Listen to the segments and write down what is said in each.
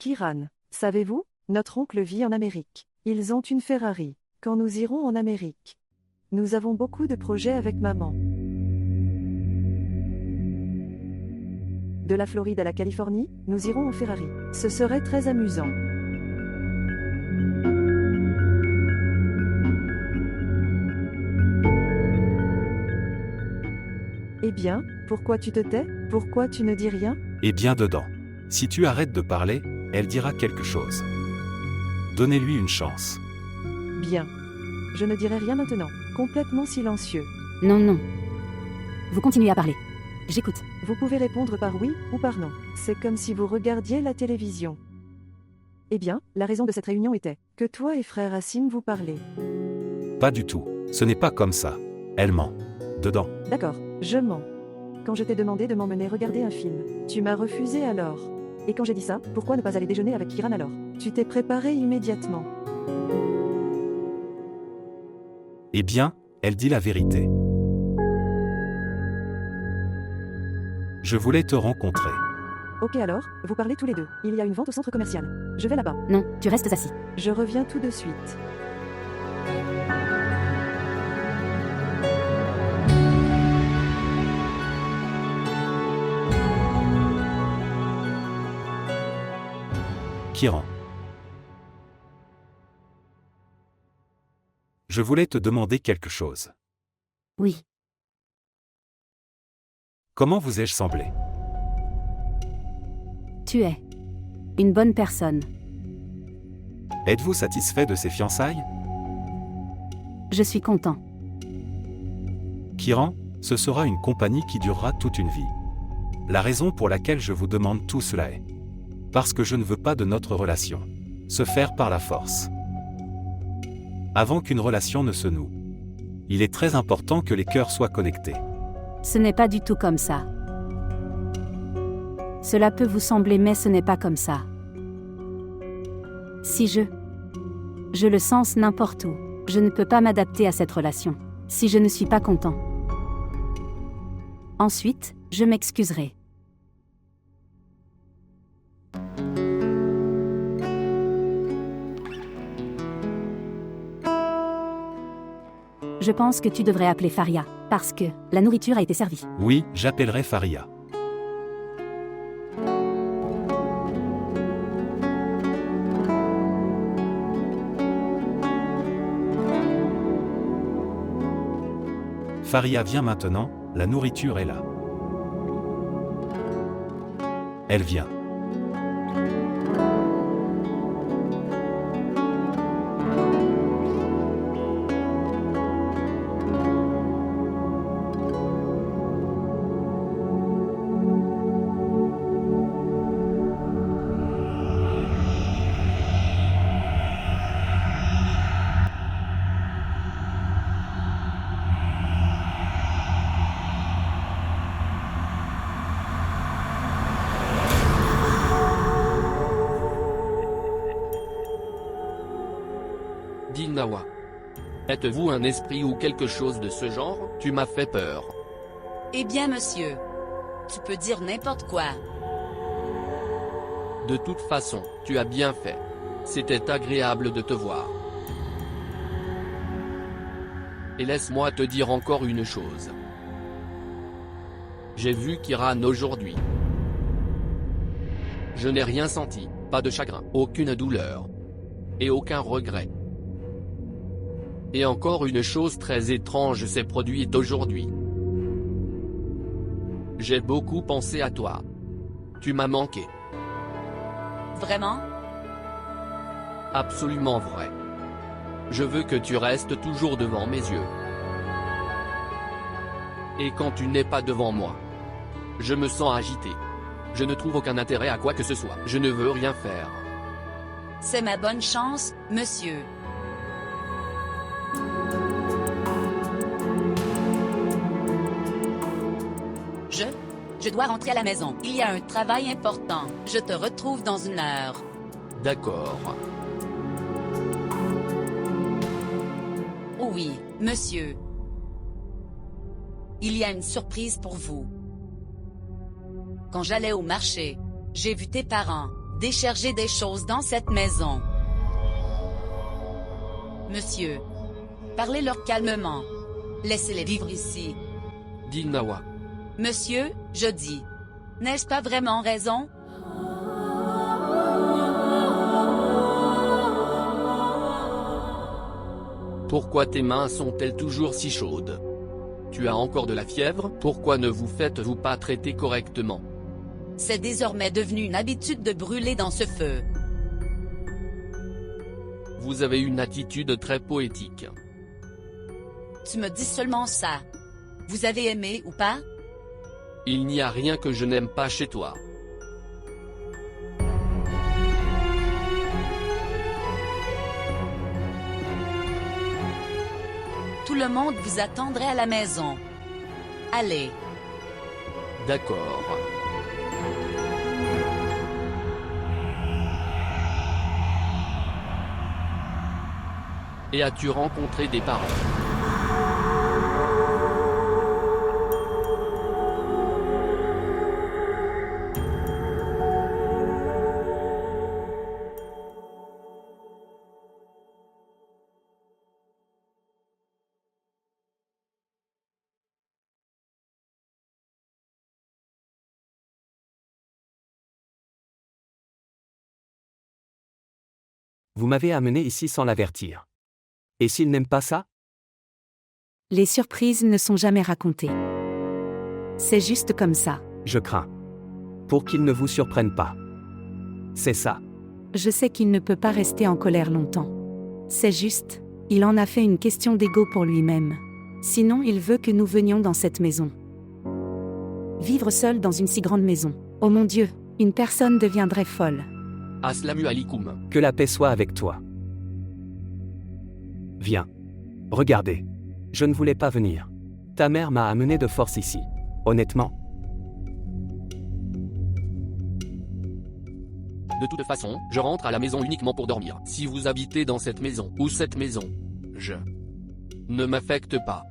Kiran, savez-vous, notre oncle vit en Amérique. Ils ont une Ferrari. Quand nous irons en Amérique, nous avons beaucoup de projets avec maman. De la Floride à la Californie, nous irons en Ferrari. Ce serait très amusant. Eh bien, pourquoi tu te tais? Pourquoi tu ne dis rien? Eh bien dedans. Si tu arrêtes de parler, elle dira quelque chose. Donnez-lui une chance. Bien. Je ne dirai rien maintenant. Complètement silencieux. Non, non. Vous continuez à parler. J'écoute. Vous pouvez répondre par oui ou par non. C'est comme si vous regardiez la télévision. Eh bien, la raison de cette réunion était que toi et frère Assim vous parlez. Pas du tout. Ce n'est pas comme ça. Elle ment. Dedans. D'accord, je mens. Quand je t'ai demandé de m'emmener regarder un film, tu m'as refusé alors. Et quand j'ai dit ça, pourquoi ne pas aller déjeuner avec Kiran alors? Tu t'es préparé immédiatement. Eh bien, elle dit la vérité. Je voulais te rencontrer. Ok alors, vous parlez tous les deux. Il y a une vente au centre commercial. Je vais là-bas. Non, tu restes assis. Je reviens tout de suite. Kiran. Je voulais te demander quelque chose. Oui. Comment vous ai-je semblé? Tu es une bonne personne. Êtes-vous satisfait de ces fiançailles? Je suis content. Kiran, ce sera une compagnie qui durera toute une vie. La raison pour laquelle je vous demande tout cela est parce que je ne veux pas de notre relation se faire par la force. Avant qu'une relation ne se noue, il est très important que les cœurs soient connectés. Ce n'est pas du tout comme ça. Cela peut vous sembler, mais ce n'est pas comme ça. Si je le sens n'importe où, je ne peux pas m'adapter à cette relation, si je ne suis pas content. Ensuite, je m'excuserai. Je pense que tu devrais appeler Faria, parce que la nourriture a été servie. Oui, j'appellerai Faria. Faria vient maintenant, la nourriture est là. Elle vient. Nawa. Êtes-vous un esprit ou quelque chose de ce genre? Tu m'as fait peur. Eh bien monsieur, tu peux dire n'importe quoi. De toute façon, tu as bien fait. C'était agréable de te voir. Et laisse-moi te dire encore une chose. J'ai vu Kiran aujourd'hui. Je n'ai rien senti, pas de chagrin, aucune douleur. Et aucun regret. Et encore une chose très étrange s'est produite aujourd'hui. J'ai beaucoup pensé à toi. Tu m'as manqué. Vraiment? Absolument vrai. Je veux que tu restes toujours devant mes yeux. Et quand tu n'es pas devant moi, je me sens agité. Je ne trouve aucun intérêt à quoi que ce soit. Je ne veux rien faire. C'est ma bonne chance, monsieur. Je dois rentrer à la maison. Il y a un travail important. Je te retrouve dans une heure. D'accord. Oh oui, monsieur. Il y a une surprise pour vous. Quand j'allais au marché, j'ai vu tes parents, décharger des choses dans cette maison. Monsieur, parlez-leur calmement. Laissez-les vivre ici. Dit Nawa. Monsieur, je dis. N'ai-je pas vraiment raison? Pourquoi tes mains sont-elles toujours si chaudes? Tu as encore de la fièvre? Pourquoi ne vous faites-vous pas traiter correctement? C'est désormais devenu une habitude de brûler dans ce feu. Vous avez une attitude très poétique. Tu me dis seulement ça. Vous avez aimé ou pas? Il n'y a rien que je n'aime pas chez toi. Tout le monde vous attendrait à la maison. Allez. D'accord. Et as-tu rencontré des parents? Vous m'avez amené ici sans l'avertir. Et s'il n'aime pas ça? Les surprises ne sont jamais racontées. C'est juste comme ça. Je crains. Pour qu'il ne vous surprenne pas. C'est ça. Je sais qu'il ne peut pas rester en colère longtemps. C'est juste, il en a fait une question d'ego pour lui-même. Sinon il veut que nous venions dans cette maison. Vivre seul dans une si grande maison. Oh mon Dieu, une personne deviendrait folle. Assalamu alaikum. Que la paix soit avec toi. Viens. Regardez. Je ne voulais pas venir. Ta mère m'a amené de force ici. Honnêtement. De toute façon, je rentre à la maison uniquement pour dormir. Si vous habitez dans cette maison, ou cette maison, ne m'affecte pas.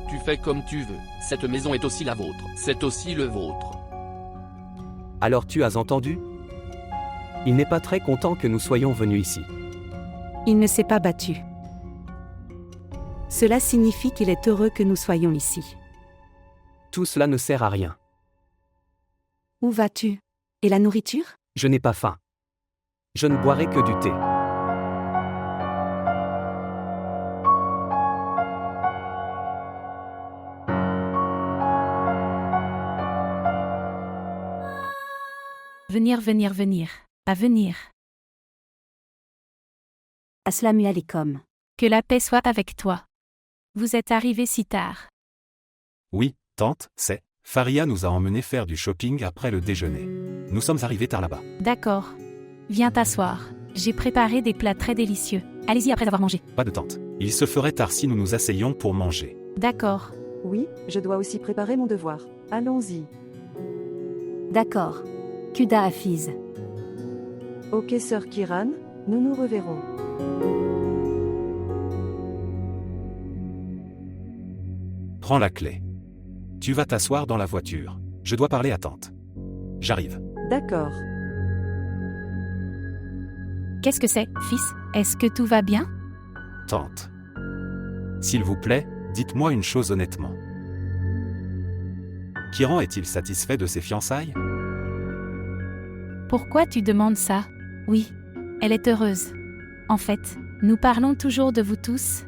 Tu fais comme tu veux. Cette maison est aussi la vôtre. C'est aussi le vôtre. Alors tu as entendu? Il n'est pas très content que nous soyons venus ici. Il ne s'est pas battu. Cela signifie qu'il est heureux que nous soyons ici. Tout cela ne sert à rien. Où vas-tu? Et la nourriture? Je n'ai pas faim. Je ne boirai que du thé. Venir. À venir. Assalamu alaikum. Que la paix soit avec toi. Vous êtes arrivé si tard. Oui, tante, c'est. Faria nous a emmenés faire du shopping après le déjeuner. Nous sommes arrivés tard là-bas. D'accord. Viens t'asseoir. J'ai préparé des plats très délicieux. Allez-y après avoir mangé. Pas de tante. Il se ferait tard si nous nous asseyions pour manger. D'accord. Oui, je dois aussi préparer mon devoir. Allons-y. D'accord. Kuda Hafiz. Ok, sœur Kiran, nous nous reverrons. Prends la clé. Tu vas t'asseoir dans la voiture. Je dois parler à tante. J'arrive. D'accord. Qu'est-ce que c'est, fils? Est-ce que tout va bien? Tante. S'il vous plaît, dites-moi une chose honnêtement. Kiran est-il satisfait de ses fiançailles? Pourquoi tu demandes ça? Oui. Elle est heureuse. En fait, nous parlons toujours de vous tous.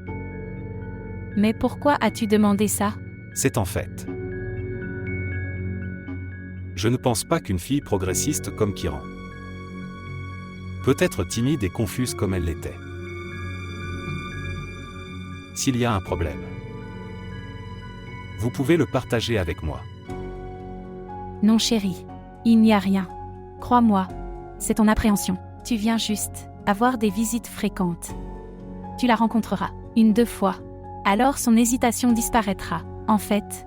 Mais pourquoi as-tu demandé ça? C'est en fait. Je ne pense pas qu'une fille progressiste comme Kiran. Peut-être timide et confuse comme elle l'était. S'il y a un problème, vous pouvez le partager avec moi. Non chérie. Il n'y a rien. Crois-moi. C'est ton appréhension. Tu viens juste avoir des visites fréquentes. Tu la rencontreras 1-2 fois. Alors son hésitation disparaîtra. En fait,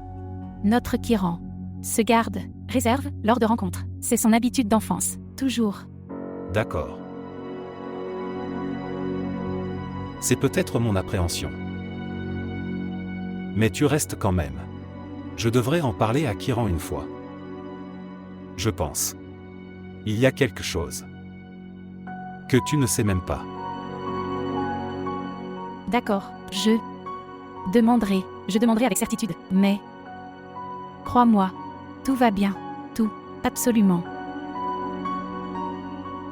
notre Kiran se garde, réserve, lors de rencontres. C'est son habitude d'enfance. Toujours. D'accord. C'est peut-être mon appréhension. Mais tu restes quand même. Je devrais en parler à Kiran une fois. Je pense. Il y a quelque chose que tu ne sais même pas. D'accord, je demanderai avec certitude, mais crois-moi, tout va bien, tout, absolument.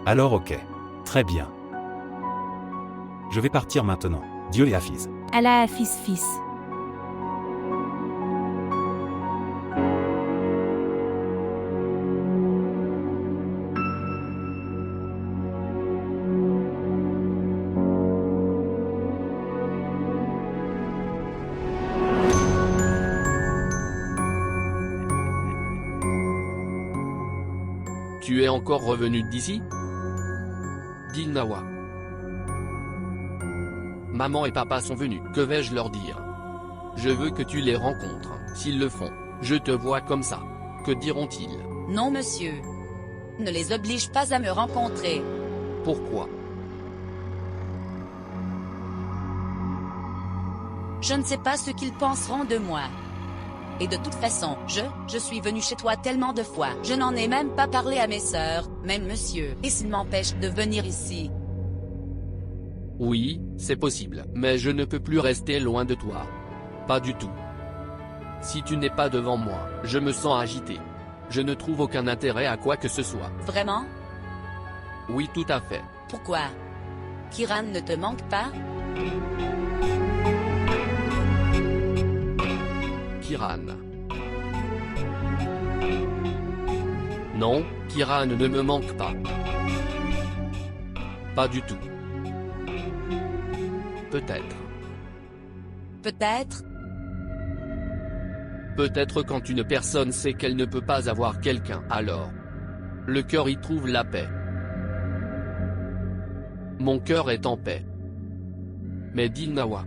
Alors ok. Très bien. Je vais partir maintenant. Dieu les Hafiz. Allah Hafiz fils. Tu es encore revenu d'ici? Dit Nawa. Maman et papa sont venus, que vais-je leur dire? Je veux que tu les rencontres, s'ils le font. Je te vois comme ça. Que diront-ils? Non, monsieur. Ne les oblige pas à me rencontrer. Pourquoi? Je ne sais pas ce qu'ils penseront de moi. Et de toute façon, je suis venu chez toi tellement de fois. Je n'en ai même pas parlé à mes sœurs, même monsieur. Et s'ils m'empêchent de venir ici? Oui, c'est possible, mais je ne peux plus rester loin de toi. Pas du tout. Si tu n'es pas devant moi, je me sens agité. Je ne trouve aucun intérêt à quoi que ce soit. Vraiment? Oui, tout à fait. Pourquoi? Kiran ne te manque pas? Kiran. Non, Kiran ne me manque pas. Pas du tout. Peut-être. Peut-être? Peut-être quand une personne sait qu'elle ne peut pas avoir quelqu'un, alors le cœur y trouve la paix. Mon cœur est en paix. Mais dit Nawa,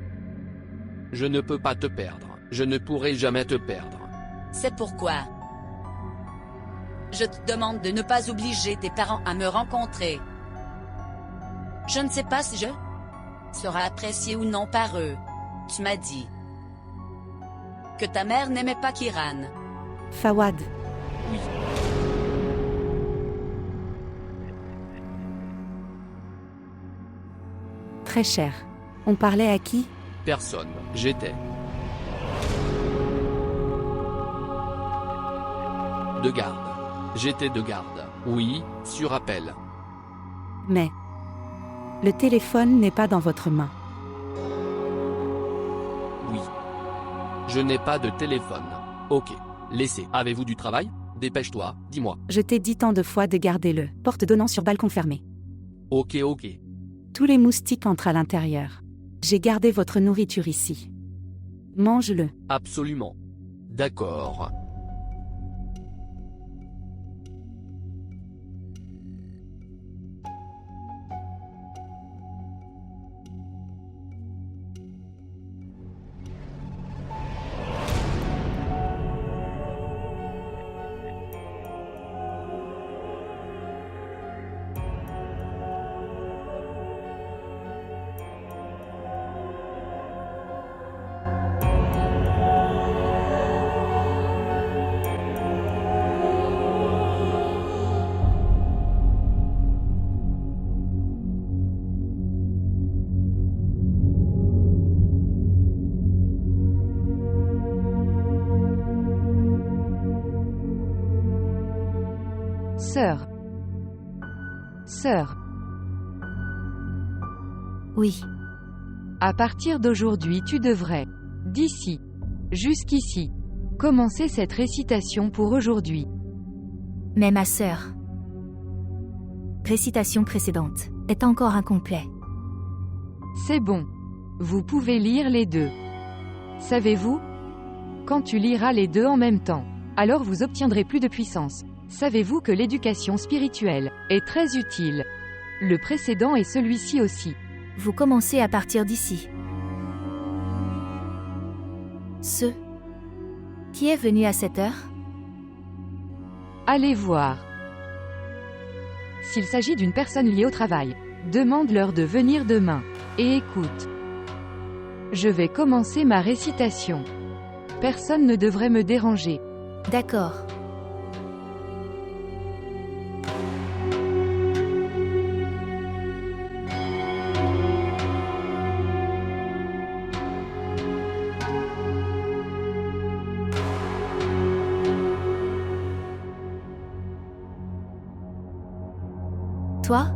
je ne peux pas te perdre, je ne pourrai jamais te perdre. C'est pourquoi je te demande de ne pas obliger tes parents à me rencontrer. Je ne sais pas si je serai apprécié ou non par eux. Tu m'as dit que ta mère n'aimait pas Kiran. Fawad. Oui. Très cher. On parlait à qui? Personne, j'étais de garde. J'étais de garde. Oui, sur appel. Mais le téléphone n'est pas dans votre main. Oui. Je n'ai pas de téléphone. Ok. Laissez. Avez-vous du travail? Dépêche-toi, dis-moi. Je t'ai dit tant de fois de garder le porte donnant sur balcon fermé. Ok. Tous les moustiques entrent à l'intérieur. J'ai gardé votre nourriture ici. Mange-le. Absolument. D'accord. Sœur. Oui, À partir d'aujourd'hui tu devrais, d'ici, jusqu'ici, commencer cette récitation pour aujourd'hui. mais ma sœur. Récitation précédente est encore incomplet. C'est bon. Vous pouvez lire les deux. Savez-vous? Quand tu liras les deux en même temps, alors vous obtiendrez plus de puissance. Savez-vous que l'éducation spirituelle est très utile? Le précédent et celui-ci aussi. Vous commencez à partir d'ici. Ce qui est venu à cette heure? Allez voir. S'il s'agit d'une personne liée au travail, demande-leur de venir demain. Et écoute. Je vais commencer ma récitation. Personne ne devrait me déranger. D'accord. toi?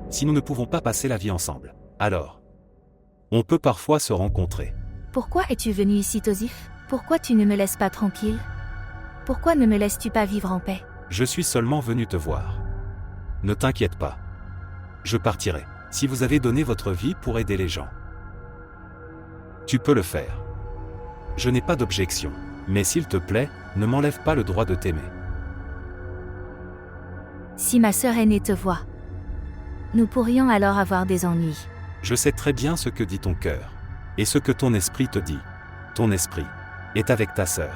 Si nous ne pouvons pas passer la vie ensemble, alors on peut parfois se rencontrer. Pourquoi es-tu venu ici, Tosif? Pourquoi tu ne me laisses pas tranquille? Pourquoi ne me laisses-tu pas vivre en paix? Je suis seulement venu te voir. Ne t'inquiète pas. Je partirai. Si vous avez donné votre vie pour aider les gens, tu peux le faire. Je n'ai pas d'objection. Mais s'il te plaît, ne m'enlève pas le droit de t'aimer. Si ma sœur aînée te voit, nous pourrions alors avoir des ennuis. Je sais très bien ce que dit ton cœur. Et ce que ton esprit te dit. Ton esprit est avec ta sœur.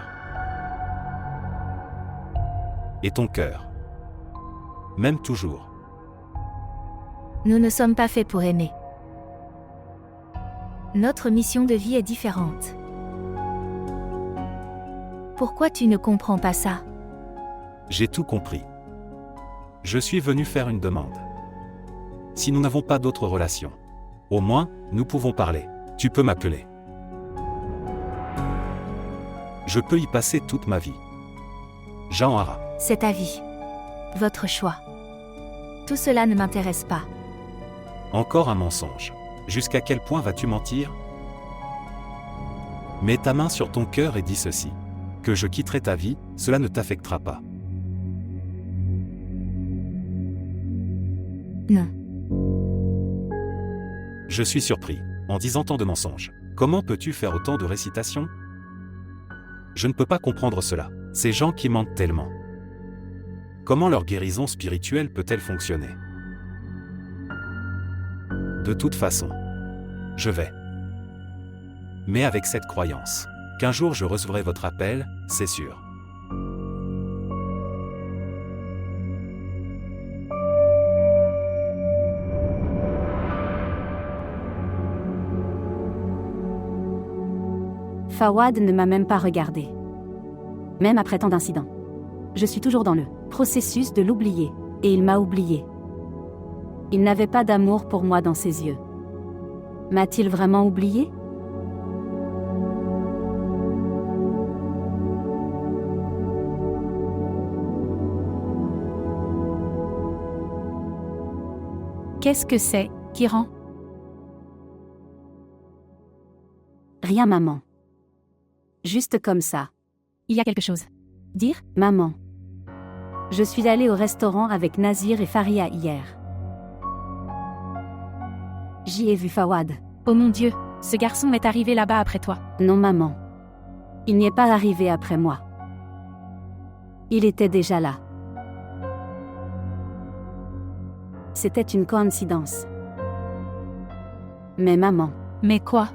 Et ton cœur m'aime toujours. Nous ne sommes pas faits pour aimer. Notre mission de vie est différente. Pourquoi tu ne comprends pas ça? J'ai tout compris. Je suis venu faire une demande. Si nous n'avons pas d'autres relations, au moins, nous pouvons parler. Tu peux m'appeler. Je peux y passer toute ma vie. Jean Hara. C'est ta vie. Votre choix. Tout cela ne m'intéresse pas. Encore un mensonge. Jusqu'à quel point vas-tu mentir? Mets ta main sur ton cœur et dis ceci. Que je quitterai ta vie, cela ne t'affectera pas. Non. Je suis surpris. En disant tant de mensonges, comment peux-tu faire autant de récitations? Je ne peux pas comprendre cela. Ces gens qui mentent tellement. Comment leur guérison spirituelle peut-elle fonctionner? De toute façon, je vais. Mais avec cette croyance, qu'un jour je recevrai votre appel, c'est sûr. Fawad ne m'a même pas regardé. Même après tant d'incidents. Je suis toujours dans le processus de l'oublier. Et il m'a oublié. Il n'avait pas d'amour pour moi dans ses yeux. M'a-t-il vraiment oublié? Qu'est-ce que c'est, Kiran? Rien, maman. Juste comme ça. Il y a quelque chose. Dire? Maman. Je suis allée au restaurant avec Nazir et Faria hier. J'y ai vu Fawad. Oh mon Dieu, ce garçon est arrivé là-bas après toi. Non, maman. Il n'y est pas arrivé après moi. Il était déjà là. C'était une coïncidence. Mais maman, Mais quoi?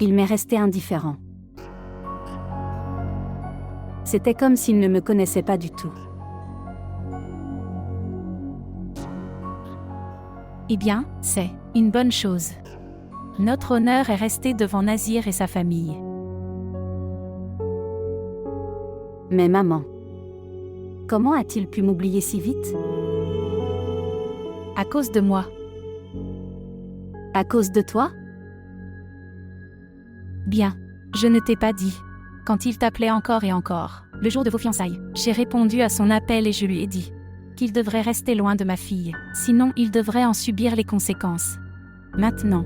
il m'est resté indifférent. C'était comme s'il ne me connaissait pas du tout. Eh bien, c'est une bonne chose. Notre honneur est resté devant Nazir et sa famille. Mais maman, comment a-t-il pu m'oublier si vite? À cause de moi. À cause de toi? Bien, je ne t'ai pas dit. Quand il t'appelait encore et encore, le jour de vos fiançailles, j'ai répondu à son appel et je lui ai dit qu'il devrait rester loin de ma fille, sinon il devrait en subir les conséquences. Maintenant,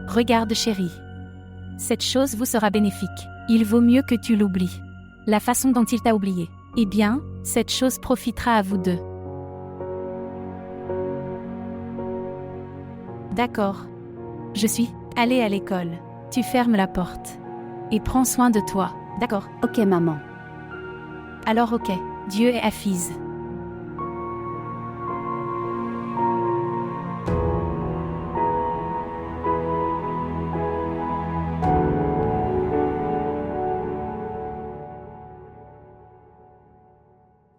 regarde chérie. Cette chose vous sera bénéfique. Il vaut mieux que tu l'oublies. La façon dont il t'a oublié. Eh bien, cette chose profitera à vous deux. D'accord. Je suis allée à l'école. Tu fermes la porte. Et prends soin de toi, d'accord? Ok, maman. Alors ok, Dieu est Hafiz.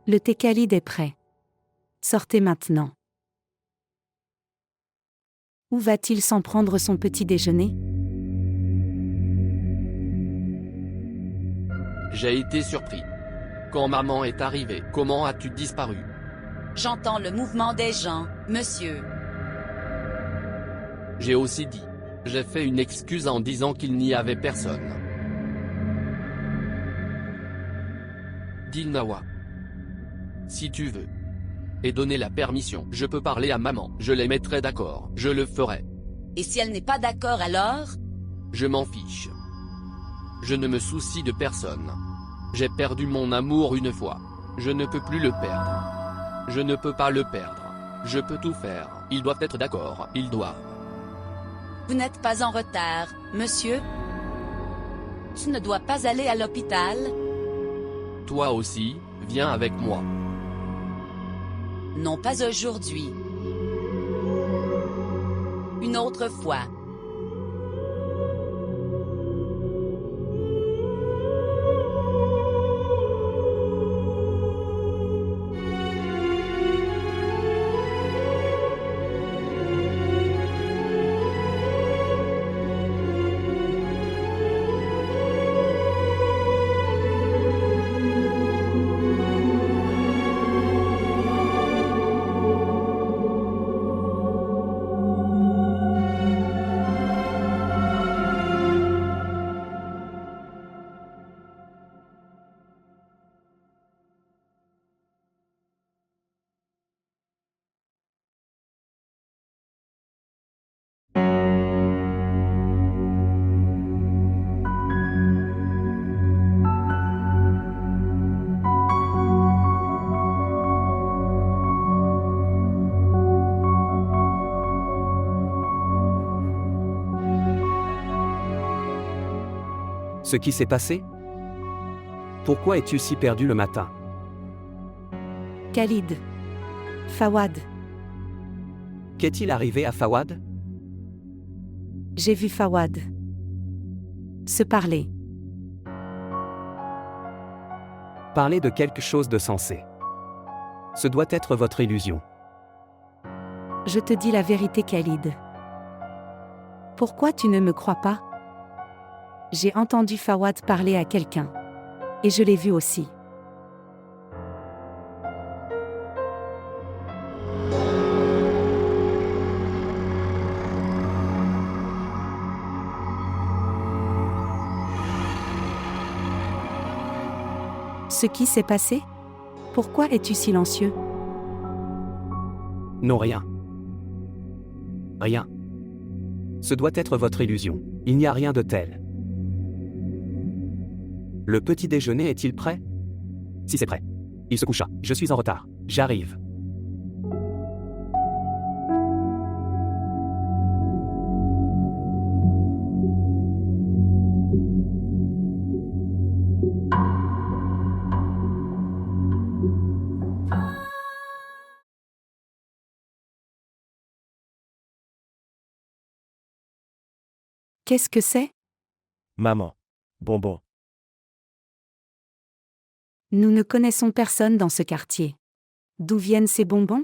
Le thé Khalid est prêt. Sortez maintenant. Où va-t-il s'en prendre son petit déjeuner? J'ai été surpris. Quand maman est arrivée, comment as-tu disparu? J'entends le mouvement des gens, monsieur. J'ai aussi dit J'ai fait une excuse en disant qu'il n'y avait personne. Dilnawa. Si tu veux. Et donner la permission, je peux parler à maman, je les mettrai d'accord, je le ferai. Et si elle n'est pas d'accord alors? Je m'en fiche. Je ne me soucie de personne. J'ai perdu mon amour une fois. Je ne peux plus le perdre. Je ne peux pas le perdre. Je peux tout faire. Ils doivent être d'accord. Ils doivent. Vous n'êtes pas en retard, monsieur? Tu ne dois pas aller à l'hôpital? Toi aussi, viens avec moi. Non, pas aujourd'hui. Une autre fois. Ce qui s'est passé? Pourquoi es-tu si perdu le matin? Khalid. Fawad. Qu'est-il arrivé à Fawad? J'ai vu Fawad se parler. Parler de quelque chose de sensé. Ce doit être votre illusion. Je te dis la vérité, Khalid. Pourquoi tu ne me crois pas? J'ai entendu Fawad parler à quelqu'un. Et je l'ai vu aussi. Ce qui s'est passé? Pourquoi es-tu silencieux? Non, rien. Rien. Ce doit être votre illusion. Il n'y a rien de tel. Le petit déjeuner est-il prêt? Si c'est prêt. Il se coucha. Je suis en retard. J'arrive. Qu'est-ce que c'est? Maman. Bonbon. Nous ne connaissons personne dans ce quartier. D'où viennent ces bonbons?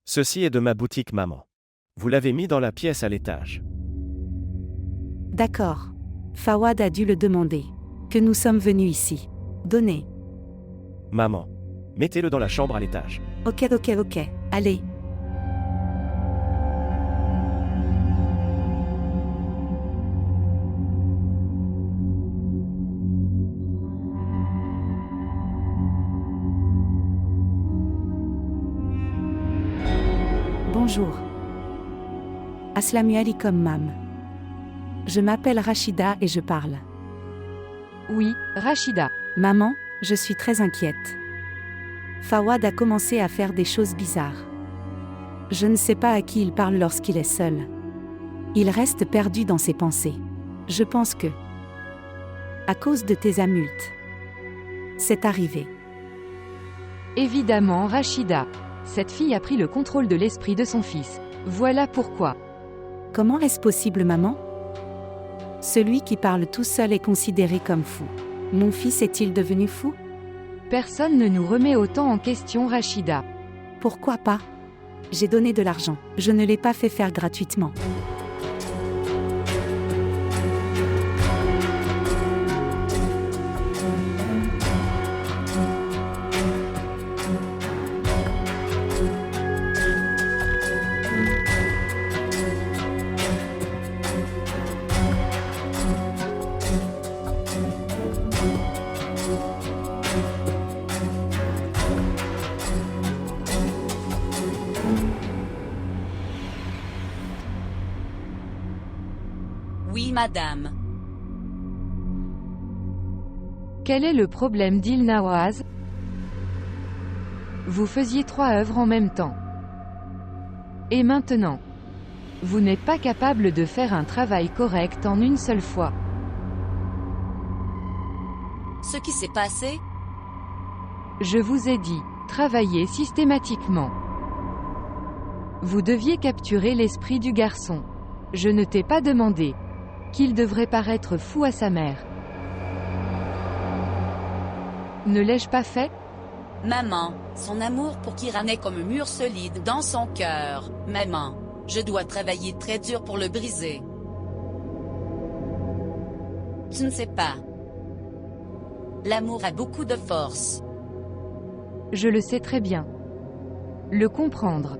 Ceci est de ma boutique, maman. Vous l'avez mis dans la pièce à l'étage. D'accord. Fawad a dû le demander. Que nous sommes venus ici. Donnez. Maman. Mettez-le dans la chambre à l'étage. Ok. Allez. Bonjour. Assalamu alaikum, mam. Je m'appelle Rachida et je parle. Oui, Rachida. Maman, je suis très inquiète. Fawad a commencé à faire des choses bizarres. Je ne sais pas à qui il parle lorsqu'il est seul. Il reste perdu dans ses pensées. Je pense que, à cause de tes adultes, c'est arrivé. Évidemment, Rachida. Cette fille a pris le contrôle de l'esprit de son fils. Voilà pourquoi. Comment est-ce possible, maman? Celui qui parle tout seul est considéré comme fou. Mon fils est-il devenu fou? Personne ne nous remet autant en question, Rachida. Pourquoi pas? J'ai donné de l'argent. Je ne l'ai pas fait faire gratuitement. madame. Quel est le problème d'Il Nawaz? Vous faisiez 3 œuvres en même temps. Et maintenant, vous n'êtes pas capable de faire un travail correct en une seule fois. Ce qui s'est passé? Je vous ai dit, travaillez systématiquement. Vous deviez capturer l'esprit du garçon. Je ne t'ai pas demandé qu'il devrait paraître fou à sa mère. Ne l'ai-je pas fait? Maman, son amour pour Kiran est comme un mur solide dans son cœur. Maman, je dois travailler très dur pour le briser. Tu ne sais pas. L'amour a beaucoup de force. Je le sais très bien. Le comprendre.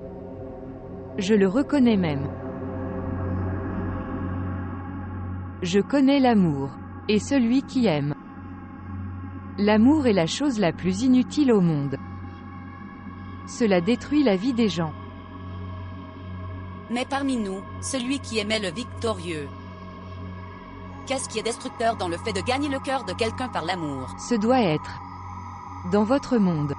Je le reconnais même. Je connais l'amour. Et celui qui aime. L'amour est la chose la plus inutile au monde. Cela détruit la vie des gens. Mais parmi nous, celui qui aimait le victorieux. Qu'est-ce qui est destructeur dans le fait de gagner le cœur de quelqu'un par l'amour? Ce doit être dans votre monde.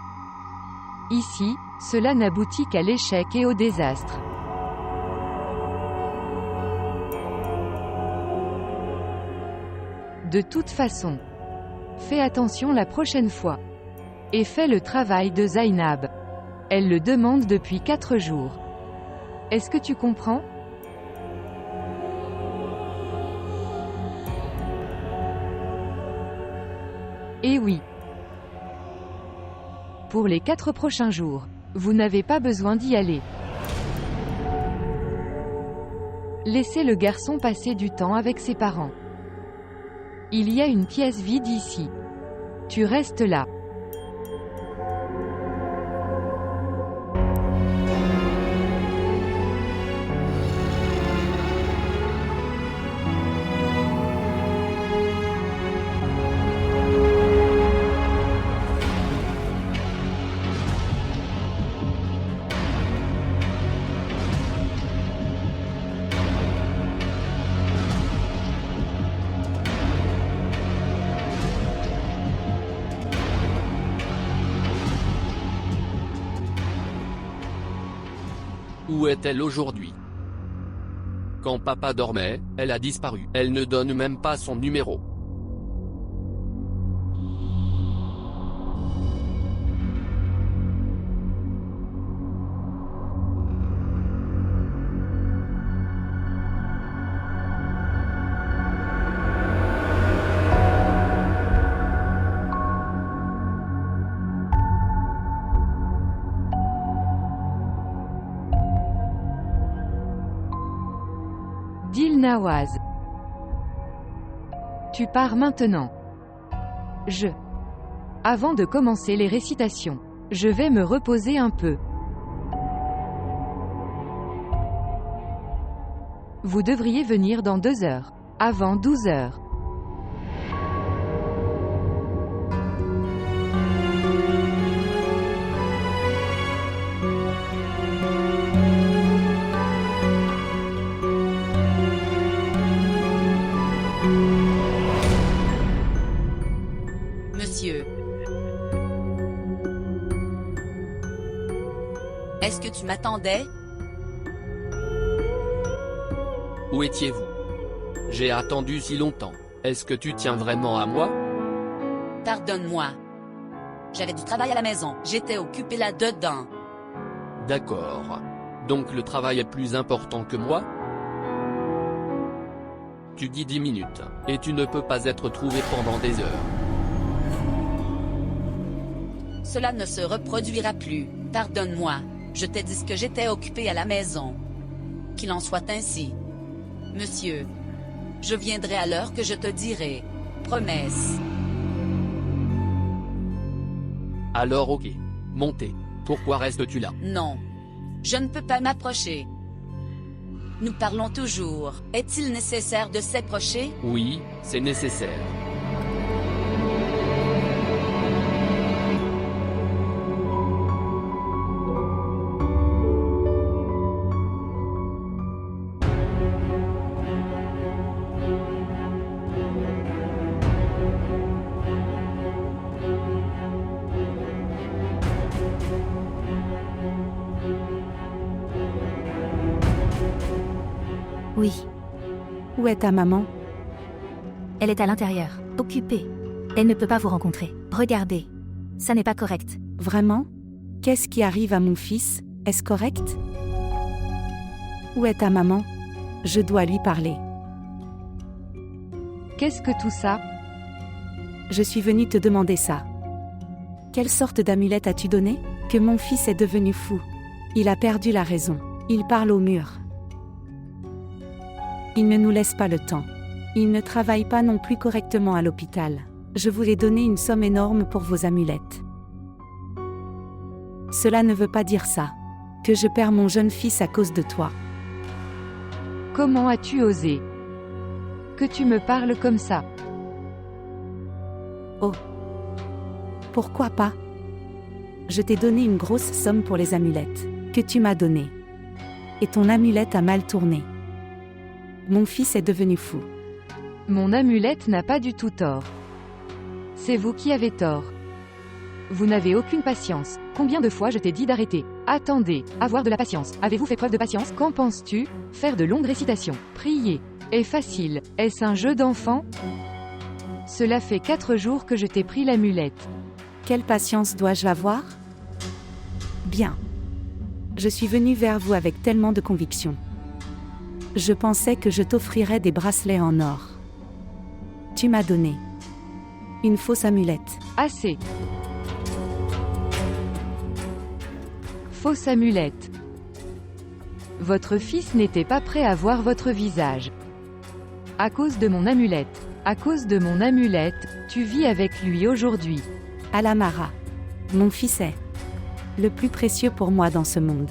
Ici, cela n'aboutit qu'à l'échec et au désastre. De toute façon, fais attention la prochaine fois. Et fais le travail de Zainab. Elle le demande depuis 4 jours. Est-ce que tu comprends? Eh oui. Pour les 4 prochains jours, vous n'avez pas besoin d'y aller. Laissez le garçon passer du temps avec ses parents. Il y a une pièce vide ici. Tu restes là. Où est-elle aujourd'hui? Quand papa dormait, elle a disparu. Elle ne donne même pas son numéro. Dil Nawaz. Tu pars maintenant. Avant de commencer les récitations, je vais me reposer un peu. Vous devriez venir dans 2 heures. Avant 12 heures. Monsieur. Est-ce que tu m'attendais? Où étiez-vous? J'ai attendu si longtemps. Est-ce que tu tiens vraiment à moi? Pardonne-moi. J'avais du travail à la maison. J'étais occupé là-dedans. D'accord. Donc le travail est plus important que moi? Tu dis 10 minutes, et tu ne peux pas être trouvé pendant des heures. Cela ne se reproduira plus. Pardonne-moi. Je t'ai dit que j'étais occupé à la maison. Qu'il en soit ainsi. Monsieur. Je viendrai à l'heure que je te dirai. Promesse. Alors ok. Montez. Pourquoi restes-tu là? Non. Je ne peux pas m'approcher. Nous parlons toujours. Est-il nécessaire de s'approcher? Oui, c'est nécessaire. Oui. Où est ta maman? Elle est à l'intérieur, occupée. Elle ne peut pas vous rencontrer. Regardez. Ça n'est pas correct. Vraiment? Qu'est-ce qui arrive à mon fils? Est-ce correct? Où est ta maman? Je dois lui parler. Qu'est-ce que tout ça? Je suis venue te demander ça. Quelle sorte d'amulette as-tu donné? Que mon fils est devenu fou. Il a perdu la raison. Il parle au mur. Il ne nous laisse pas le temps. Il ne travaille pas non plus correctement à l'hôpital. Je voulais donner une somme énorme pour vos amulettes. Cela ne veut pas dire ça. Que je perds mon jeune fils à cause de toi. Comment as-tu osé? Que tu me parles comme ça? Oh. Pourquoi pas? Je t'ai donné une grosse somme pour les amulettes que tu m'as données. Et ton amulette a mal tourné. Mon fils est devenu fou. Mon amulette n'a pas du tout tort. C'est vous qui avez tort. Vous n'avez aucune patience. Combien de fois je t'ai dit d'arrêter? Attendez, avoir de la patience. Avez-vous fait preuve de patience? Qu'en penses-tu? Faire de longues récitations, prier, est facile. Est-ce un jeu d'enfant? Cela fait 4 jours que je t'ai pris l'amulette. Quelle patience dois-je avoir? Bien. Je suis venue vers vous avec tellement de conviction. Je pensais que je t'offrirais des bracelets en or. Tu m'as donné une fausse amulette. Assez. Fausse amulette. Votre fils n'était pas prêt à voir votre visage. À cause de mon amulette. À cause de mon amulette, tu vis avec lui aujourd'hui. Alamara. Mon fils est le plus précieux pour moi dans ce monde.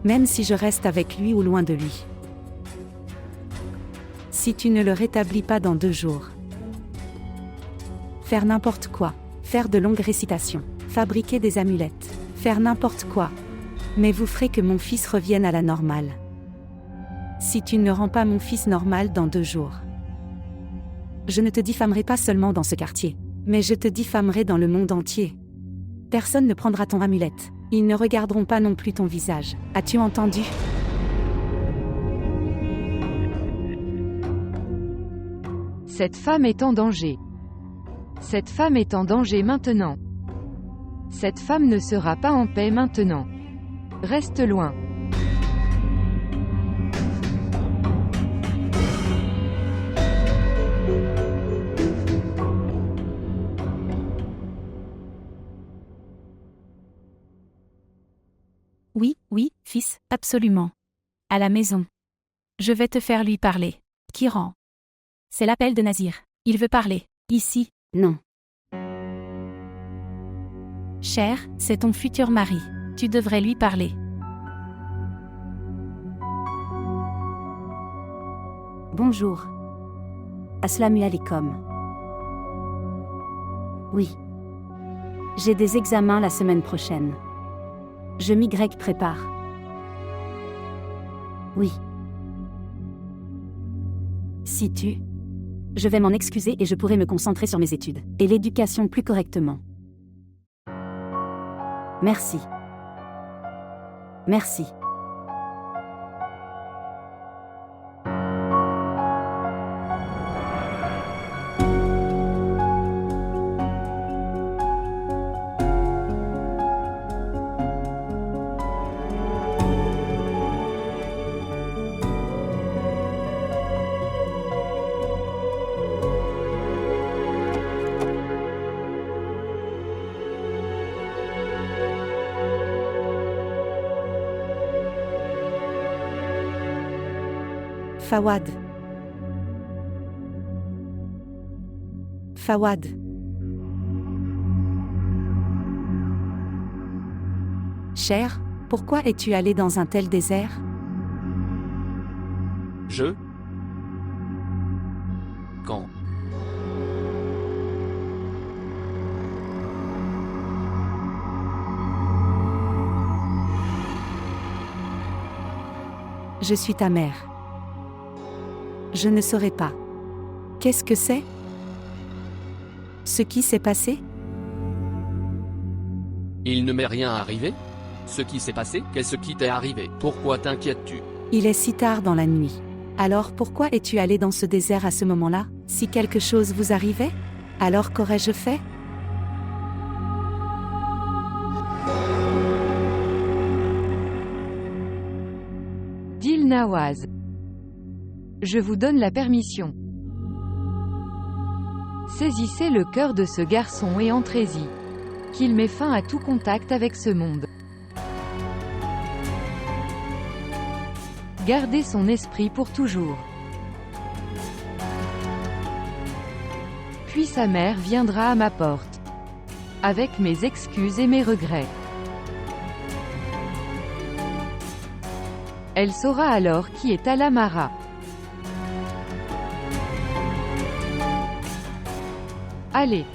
Même si je reste avec lui ou loin de lui. Si tu ne le rétablis pas dans 2 jours. Faire n'importe quoi. Faire de longues récitations. Fabriquer des amulettes. Faire n'importe quoi. Mais vous ferez que mon fils revienne à la normale. Si tu ne rends pas mon fils normal dans 2 jours. Je ne te diffamerai pas seulement dans ce quartier. Mais je te diffamerai dans le monde entier. Personne ne prendra ton amulette. Ils ne regarderont pas non plus ton visage. As-tu entendu? Cette femme est en danger. Cette femme est en danger maintenant. Cette femme ne sera pas en paix maintenant. Reste loin. Oui, oui, fils, absolument. À la maison. Je vais te faire lui parler. Kiran. C'est l'appel de Nazir. Il veut parler. Ici. Non. Cher, c'est ton futur mari. Tu devrais lui parler. Bonjour. Assalamu alaikum. Oui. J'ai des examens la semaine prochaine. Je m'y prépare. Oui. Si tu... Je vais m'en excuser et je pourrai me concentrer sur mes études et l'éducation plus correctement. Merci. Merci. Fawad. Fawad. Cher, pourquoi es-tu allé dans un tel désert? Quand? Je suis ta mère. Je ne saurais pas. Qu'est-ce que c'est? Ce qui s'est passé? Il ne m'est rien arrivé? Ce qui s'est passé, qu'est-ce qui t'est arrivé? Pourquoi t'inquiètes-tu? Il est si tard dans la nuit. Alors pourquoi es-tu allé dans ce désert à ce moment-là? Si quelque chose vous arrivait? Alors qu'aurais-je fait? Dit Nawaz. Je vous donne la permission. Saisissez le cœur de ce garçon et entrez-y. Qu'il met fin à tout contact avec ce monde. Gardez son esprit pour toujours. Puis sa mère viendra à ma porte. Avec mes excuses et mes regrets. Elle saura alors qui est Alamara. Allez.